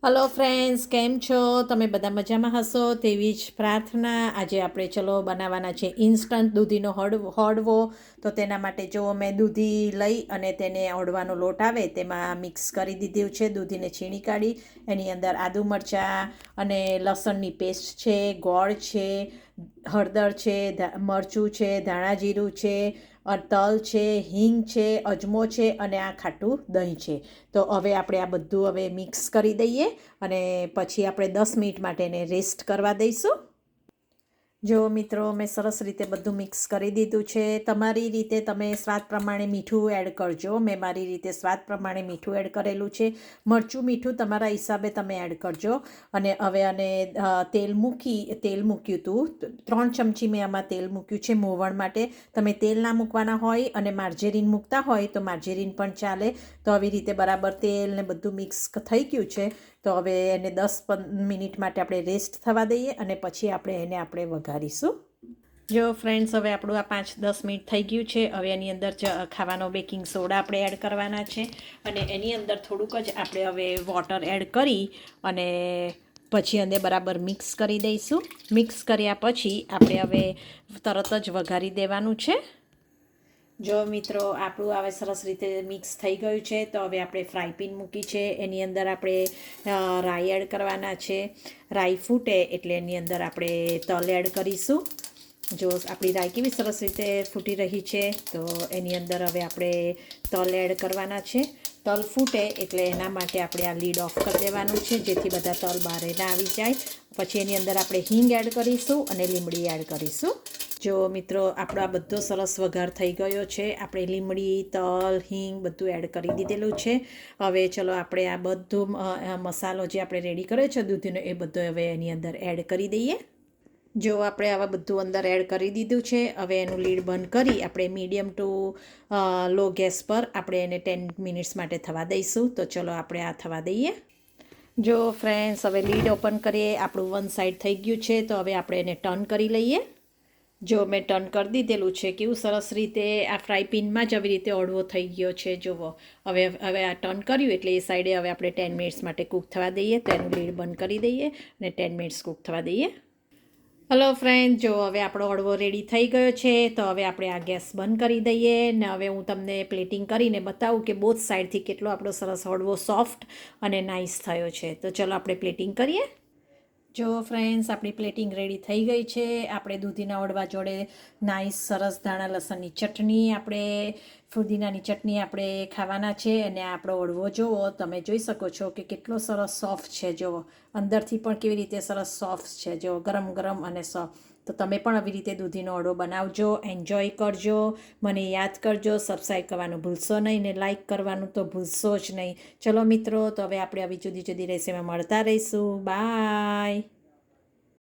Hello friends, કેમ છો? તમે બધા મજામાં હશો તેવી જ પ્રાર્થના. આજે આપણે ચલો બનાવવાના છે ઇન્સ્ટન્ટ દૂધીનો હળવો. તો તેના માટે જો મેં દૂધી લઈ અને તેને હળવાનો લોટ આવે તેમાં મિક્સ કરી દીધું છે. દૂધીને છીણી કાઢી એની અંદર આદુ મરચાં અને લસણની પેસ્ટ છે, ગોળ છે, હળદર છે, મરચું છે, ધાણા જીરું છે, તલ છે, હિંગ છે, અજમો છે અને આ ખાટું દહીં છે. તો હવે આપણે આ બધું હવે મિક્સ કરી દઈએ અને પછી આપણે 10 મિનિટ માટે એને રેસ્ટ કરવા દઈશું. જો મિત્રો, મેં સરસ રીતે બધું મિક્સ કરી દીધું છે. તમારી રીતે તમે સ્વાદ પ્રમાણે મીઠું એડ કરજો. મેં મારી રીતે સ્વાદ પ્રમાણે મીઠું એડ કરેલું છે. મરચું મીઠું તમારા હિસાબે તમે એડ કરજો. અને હવે તેલ મૂક્યું હતું. 3 ચમચી મેં આમાં તેલ મૂક્યું છે મોવણ માટે. તમે તેલ ના મૂકવાના હોય અને માર્જેરીન મૂકતા હોય તો માર્જેરીન પણ ચાલે. તો આવી રીતે બરાબર તેલ ને બધું મિક્સ થઈ ગયું છે. તો હવે એને 10 મિનિટ માટે આપણે રેસ્ટ થવા દઈએ અને પછી આપણે વઘારીશું. જો ફ્રેન્ડ્સ, હવે આપણું આ 5-10 મિનિટ થઈ ગયું છે. હવે એની અંદર ખાવાનો બેકિંગ સોડા આપણે એડ કરવાના છે અને એની અંદર થોડુંક જ આપણે હવે વોટર એડ કરી અને પછી અંદર બરાબર મિક્સ કરી દઈશું. મિક્સ કર્યા પછી આપણે હવે તરત જ વઘારી દેવાનું છે. જો મિત્રો, આપણું હવે સરસ રીતે મિક્સ થઈ ગયું છે. તો હવે આપણે ફ્રાય પેન મૂકી છે. એની અંદર આપણે રાઈ એડ કરવાના છે. રાઈ ફૂટે એટલે એની અંદર આપણે તલ એડ કરીશું. જો આપણી રાઈ કેવી સરસ રીતે ફૂટી રહી છે. તો એની અંદર હવે આપણે તલ એડ કરવાના છે. તલ ફૂટે એટલે એના માટે આપણે આ લીડ ઓફ કરી દેવાનું છે, જેથી બધા તલ બહાર ના આવી જાય. પછી એની અંદર આપણે હિંગ એડ કરીશું અને લીમડી એડ કરીશું. જો મિત્રો, આપણો આ બધો સરસ વઘાર થઈ ગયો છે. આપણે લીમડી, તલ, હિંગ બધું એડ કરી દીધેલું છે. હવે ચલો આપણે આ બધો મસાલો જે આપણે રેડી કર્યો છે દૂધીનો, એ બધો હવે એની અંદર એડ કરી દઈએ. જો આપણે આવા બધું અંદર એડ કરી દીધું છે. હવે એનું લીડ બંધ કરી આપણે મીડિયમ ટુ લો ગેસ પર આપણે એને 10 મિનિટ્સ માટે થવા દઈશું. તો ચલો આપણે આ થવા દઈએ. જો ફ્રેન્ડ્સ, હવે લીડ ઓપન કરીએ. આપણું વન સાઈડ થઈ ગયું છે. તો હવે આપણે એને ટર્ન કરી લઈએ. જો મેં ટર્ન કરી દીધેલું છે. કેવું સરસ રીતે આ ફ્રાય પેનમાં જ આવી રીતે ઓળવો થઈ ગયો છે. જુઓ, હવે આ ટર્ન કર્યું એટલે એ સાઈડે હવે આપણે 10 મિનિટ્સ માટે કૂક થવા દઈએ. તો એનું લીડ બંધ કરી દઈએ અને 10 મિનિટ્સ કૂક થવા દઈએ. હલો ફ્રેન્ડ, જો હવે આપણો હળવો રેડી થઈ ગયો છે. તો હવે આપણે આ ગેસ બંધ કરી દઈએ ને હવે હું તમને પ્લેટિંગ કરીને બતાવું કે બોથ સાઈડથી કેટલો આપણો સરસ હળવો સોફ્ટ અને નાઇસ થયો છે. તો ચલો આપણે પ્લેટિંગ કરીએ. જો ફ્રેન્ડ્સ, આપણી પ્લેટિંગ રેડી થઈ ગઈ છે. આપણે દૂધીના હળવા જોડે નાઇસ સરસ ધાણા લસણની ચટણી, આપણે ફુદીનાની ચટણી આપણે ખાવાના છે. અને આપણો હળવો જુઓ, તમે જોઈ શકો છો કે કેટલો સરસ સોફ્ટ છે. જુઓ, અંદરથી પણ કેવી રીતે સરસ સોફ્ટ છે. જુઓ, ગરમ ગરમ અને સોફ્ટ. તો તમે પણ આવી રીતે દૂધીનો હળવો બનાવજો, એન્જોય કરજો. મને યાદ કરજો, સબસ્ક્રાઈબ કરવાનું ભૂલશો નહીં ને લાઈક કરવાનું તો ભૂલશો જ નહીં. ચલો મિત્રો, તો હવે આપણે આવી જુદી જુદી રેસીપીમાં મળતા રહીશું. બાય.